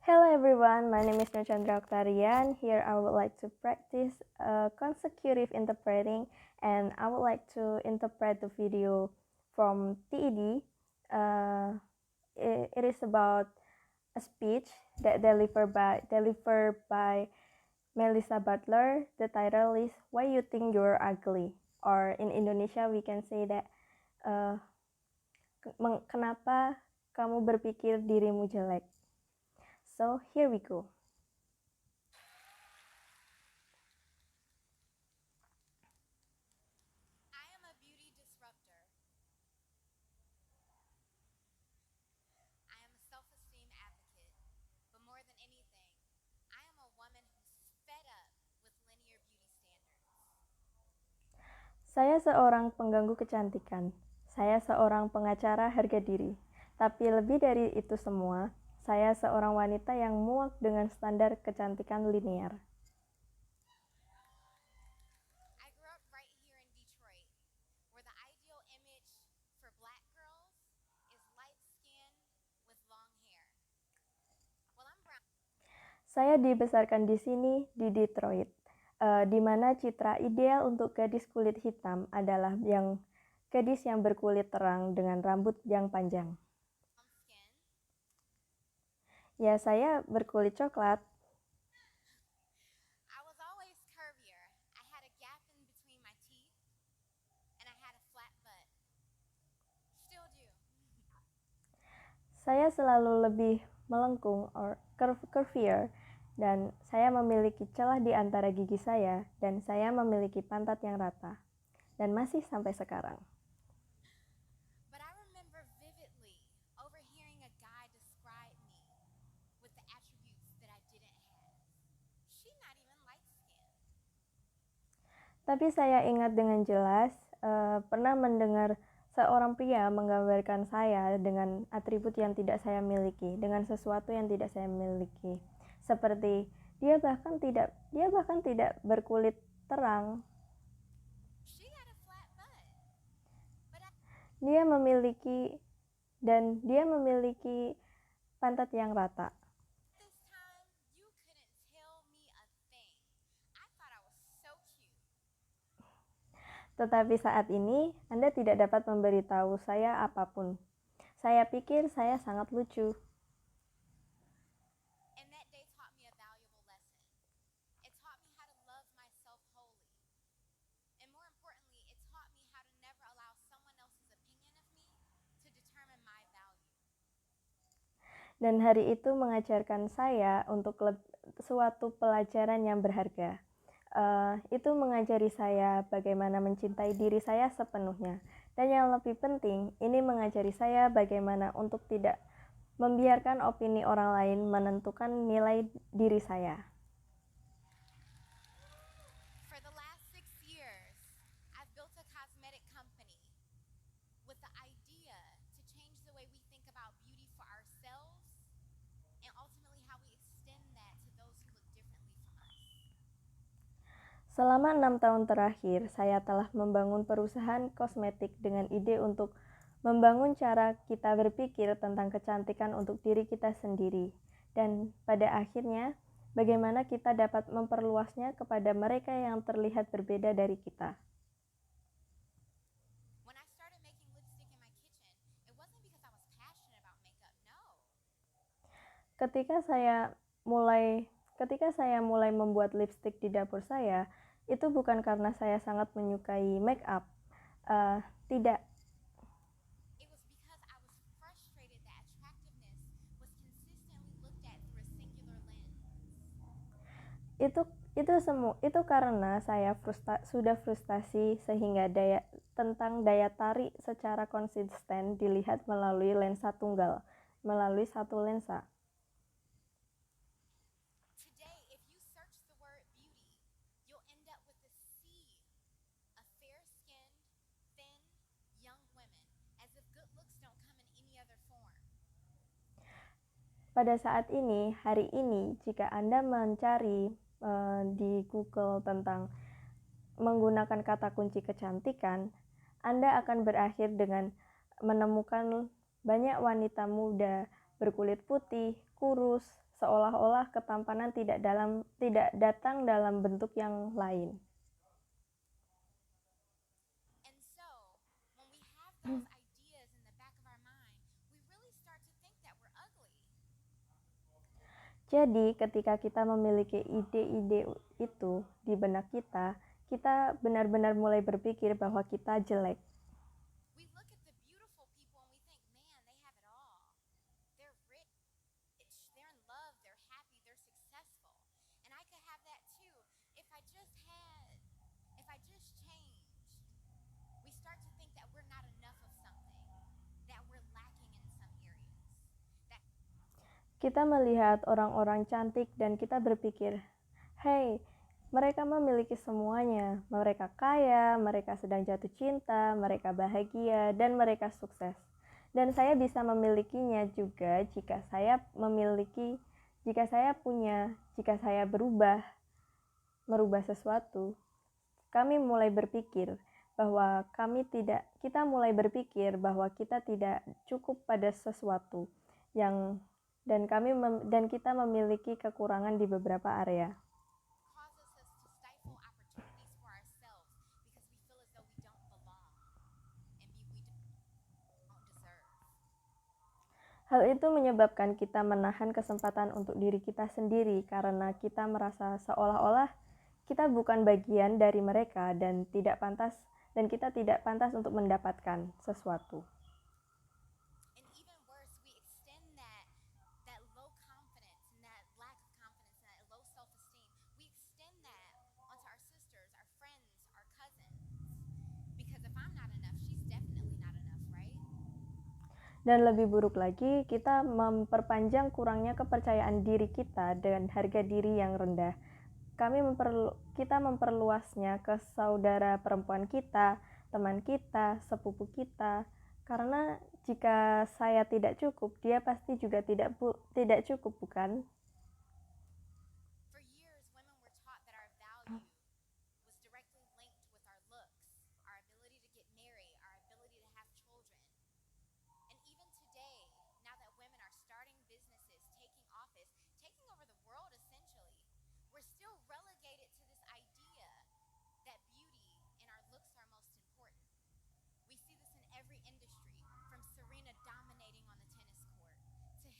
Hello everyone, my name is Nur Chandra Oktarian. Here I would like to practice consecutive interpreting, and I would like to interpret the video from TED. It is about a speech that delivered by Melissa Butler. The title is "Why You Think You're Ugly," or in Indonesia we can say that kenapa kamu berpikir dirimu jelek. So here we go. I am a beauty disruptor. I am a self-esteem advocate. But more than anything, I am a woman who's fed up with linear beauty standards. Saya seorang pengganggu kecantikan. Saya seorang pengacara harga diri. Tapi lebih dari itu semua, saya seorang wanita yang muak dengan standar kecantikan linear. I grew up right here in Detroit, where the ideal image for black girls is light skin with long hair. Well, I'm brown. Saya dibesarkan di sini, di Detroit, di mana citra ideal untuk gadis kulit hitam adalah gadis yang berkulit terang dengan rambut yang panjang. Skin. Ya, saya berkulit coklat. I was always curvier. I had a gap in between my teeth, and I had a flat butt. Still do. Saya selalu lebih melengkung or curvier, dan saya memiliki celah di antara gigi saya, dan saya memiliki pantat yang rata, dan masih sampai sekarang. But I remember vividly overhearing a guy describe me with the attributes that I didn't have. She's not even light skinned. Tapi saya ingat dengan jelas, pernah mendengar seorang pria menggambarkan saya dengan atribut yang tidak saya miliki, dengan sesuatu yang tidak saya miliki. Seperti dia bahkan tidak berkulit terang. She had a flat butt. But Dia memiliki pantat yang rata. this time, you couldn't tell me a thing. I thought I was so cute. Tetapi saat ini, Anda tidak dapat memberitahu saya apapun. Saya pikir saya sangat lucu. And that day taught me a valuable lesson. It taught me how to love myself wholly. And more importantly, it taught me how to never allow someone else's opinion of me to determine my value. Dan hari itu mengajarkan saya untuk suatu pelajaran yang berharga. Itu mengajari saya bagaimana mencintai diri saya sepenuhnya. Dan yang lebih penting, ini mengajari saya bagaimana untuk tidak membiarkan opini orang lain menentukan nilai diri saya. For the last 6 years, I've built a cosmetic company with the idea to change the way we think about beauty for ourselves and ultimately how we extend that to those who look differently from us. Selama 6 tahun terakhir, saya telah membangun perusahaan kosmetik dengan ide untuk membangun cara kita berpikir tentang kecantikan untuk diri kita sendiri. Dan pada akhirnya, bagaimana kita dapat memperluasnya kepada mereka yang terlihat berbeda dari kita. When I started making lipstick in my kitchen, it wasn't because I was passionate about makeup, no. Ketika saya mulai membuat lipstik di dapur saya, itu bukan karena saya sangat menyukai make up. Tidak. It was because I was frustrated that attractiveness was consistently looked at through a singular lens. Itu karena saya sudah frustasi sehingga tentang daya tarik secara konsisten dilihat melalui lensa tunggal, melalui satu lensa. Today, if you search the word beauty, you'll end up with a sea of fair-skinned, thin, young women, as if good looks don't come in any other form. Pada saat ini, hari ini, jika Anda mencari di Google tentang menggunakan kata kunci kecantikan, Anda akan berakhir dengan menemukan banyak wanita muda berkulit putih, kurus, seolah-olah ketampanan tidak datang dalam bentuk yang lain. And so, when we have those ideas in the back of our mind, we really start to think that we're ugly. Jadi, ketika kita memiliki ide-ide itu di benak kita, kita benar-benar mulai berpikir bahwa kita jelek. We look at the beautiful people and we think, man, they have it all. They're rich, they're in love, they're happy, they're successful. And I could have that too if I just changed. We start to think that we're not enough of something, that we're lacking in some areas. Kita melihat orang-orang cantik dan kita berpikir, "Hey, mereka memiliki semuanya. Mereka kaya, mereka sedang jatuh cinta, mereka bahagia, dan mereka sukses. Dan saya bisa memilikinya juga jika saya merubah sesuatu." Kita mulai berpikir bahwa kita tidak cukup pada sesuatu dan kita memiliki kekurangan di beberapa area. Causes us to stifle opportunities for ourselves because we feel as though we don't belong and we don't deserve. Hal itu menyebabkan kita menahan kesempatan untuk diri kita sendiri karena kita merasa seolah-olah kita bukan bagian dari mereka dan kita tidak pantas untuk mendapatkan sesuatu. And even worse, we extend that low confidence and that lack of confidence and that low self-esteem. We extend that onto our sisters, our friends, our cousins. Because if I'm not enough, she's definitely not enough, right? Dan lebih buruk lagi, kita memperpanjang kurangnya kepercayaan diri kita dengan harga diri yang rendah. Kita memperluasnya ke saudara perempuan kita, teman kita, sepupu kita. Karena jika saya tidak cukup, dia pasti juga tidak cukup, bukan? For years, women were taught that our value was directly linked with our looks, our ability to get married, our ability to have children. And even today, now that women are starting businesses, taking office, taking over the world essentially, we're still relegated to this idea that beauty and our looks are most important. We see this in every industry, from Serena dominating on the tennis court to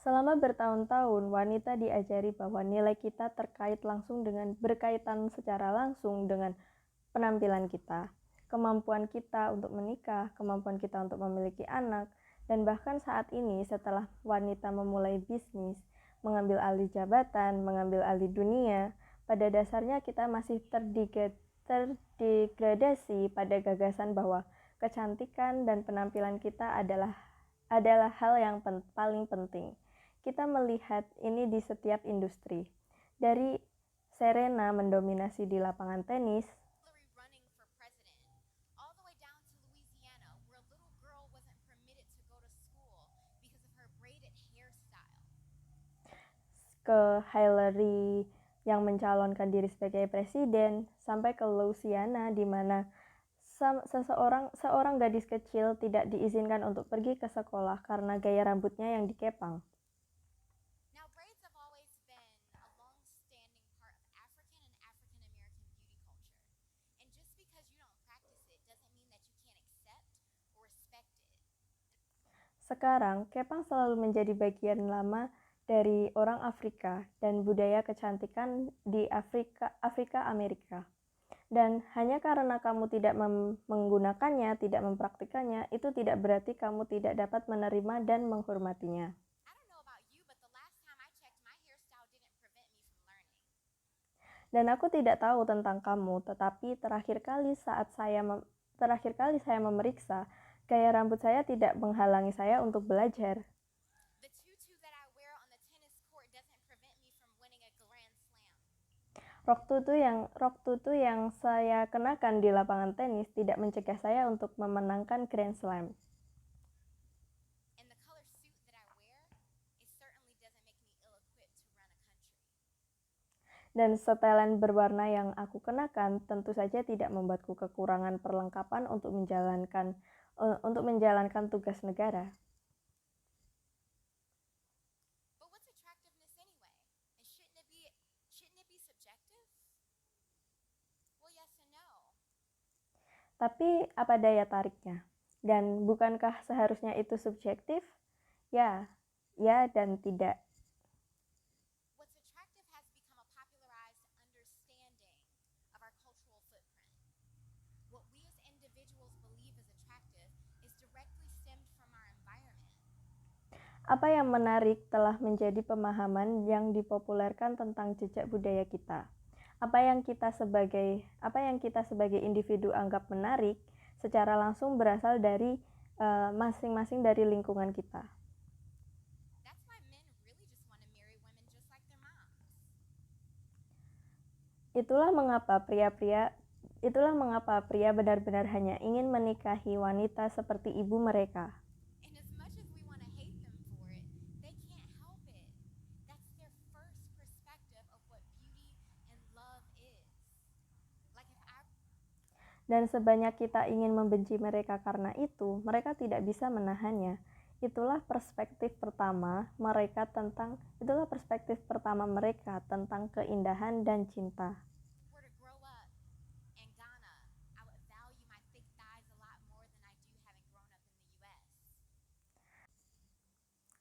Selama bertahun-tahun, wanita diajari bahwa nilai kita berkaitan secara langsung dengan penampilan kita, kemampuan kita untuk menikah, kemampuan kita untuk memiliki anak, dan bahkan saat ini setelah wanita memulai bisnis, mengambil alih jabatan, mengambil alih dunia, pada dasarnya kita masih terdegradasi pada gagasan bahwa kecantikan dan penampilan kita adalah hal yang paling penting. Kita melihat ini di setiap industri. Dari Serena mendominasi di lapangan tenis, Hillary running for president, all the way down to Louisiana, where a little girl wasn't permitted to go to school because of her braided hairstyle. ke Hillary yang mencalonkan diri sebagai presiden, sampai ke Louisiana di mana seorang gadis kecil tidak diizinkan untuk pergi ke sekolah karena gaya rambutnya yang dikepang. Now, braids have always been a long-standing part of African and African American beauty culture. And just because you don't practice it doesn't mean that you can't accept or respect it. Sekarang, kepang selalu menjadi bagian lama dari orang Afrika dan budaya kecantikan di Afrika Amerika. Dan hanya karena kamu tidak menggunakannya, tidak mempraktikannya, itu tidak berarti kamu tidak dapat menerima dan menghormatinya. I don't know about you, but the last time I checked, my hairstyle didn't prevent me from learning. Dan aku tidak tahu tentang kamu, tetapi terakhir kali saya memeriksa, gaya rambut saya tidak menghalangi saya untuk belajar. The tutu that I wear on the tennis court doesn't prevent me from winning a Grand Slam. Rok tutu yang saya kenakan di lapangan tenis tidak mencegah saya untuk memenangkan Grand Slam. And the color suit that I wear, it certainly doesn't make me ill-equipped to run a country. Dan setelan berwarna yang aku kenakan tentu saja tidak membuatku kekurangan perlengkapan untuk menjalankan tugas negara. But what's a Shouldn't it be subjective? Well, yes and no. Tapi apa daya tariknya? Dan bukankah seharusnya itu subjektif? Ya, ya dan tidak. What's attractive has become a popularized understanding of our cultural footprint. What we as individuals believe is attractive is directly stemmed from our environment. Apa yang menarik telah menjadi pemahaman yang dipopulerkan tentang jejak budaya kita. Apa yang kita sebagai individu anggap menarik secara langsung berasal dari masing-masing dari lingkungan kita. That's why men really just want to marry women just like their moms. Itulah mengapa pria benar-benar hanya ingin menikahi wanita seperti ibu mereka. And as much as we want to hate them for it, they can't help it. That's their first perspective of what beauty and love is. Like if I Dan sebanyak kita ingin membenci mereka karena itu, mereka tidak bisa menahannya. Itulah perspektif pertama mereka tentang keindahan dan cinta. were to grow up in Ghana, I would value my thick thighs a lot more than I do having grown up in the US.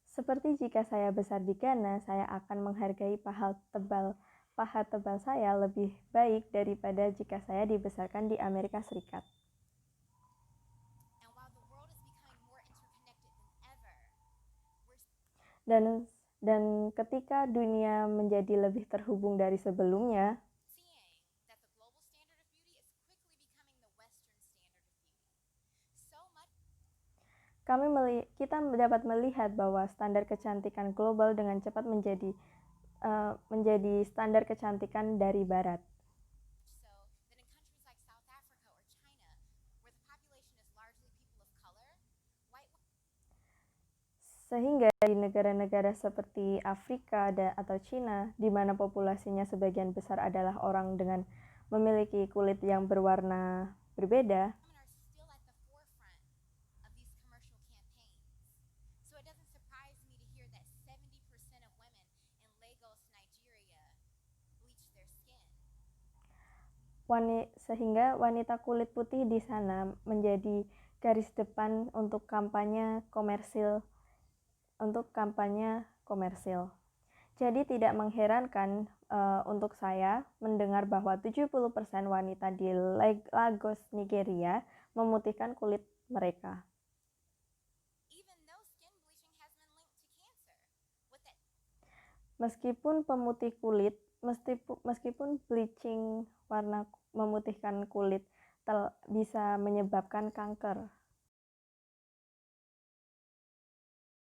Seperti jika saya besar di Ghana, saya akan menghargai paha tebal saya lebih baik daripada jika saya dibesarkan di Amerika Serikat. And while the world is becoming more interconnected than ever, we're Dan ketika dunia menjadi lebih terhubung dari sebelumnya, seeing that the global standard of beauty is quickly becoming the Western standard of beauty. So much kita dapat melihat bahwa standar kecantikan global dengan cepat menjadi standar kecantikan dari Barat. so that in countries like South Africa or China, where the population is largely people of color, white Sehingga di negara-negara seperti Afrika atau Cina, di mana populasinya sebagian besar adalah orang dengan memiliki kulit yang berwarna berbeda, women are still at the forefront of these commercial campaigns. So it doesn't surprise me to hear that 70% of women in Lagos, Nigeria, bleach their skin. sehingga wanita kulit putih di sana menjadi garis depan untuk kampanye komersil. Jadi tidak mengherankan untuk saya mendengar bahwa 70% wanita di Lagos, Nigeria memutihkan kulit mereka. Even though skin bleaching has been linked to cancer. What that Meskipun bleaching warna memutihkan kulit bisa menyebabkan kanker.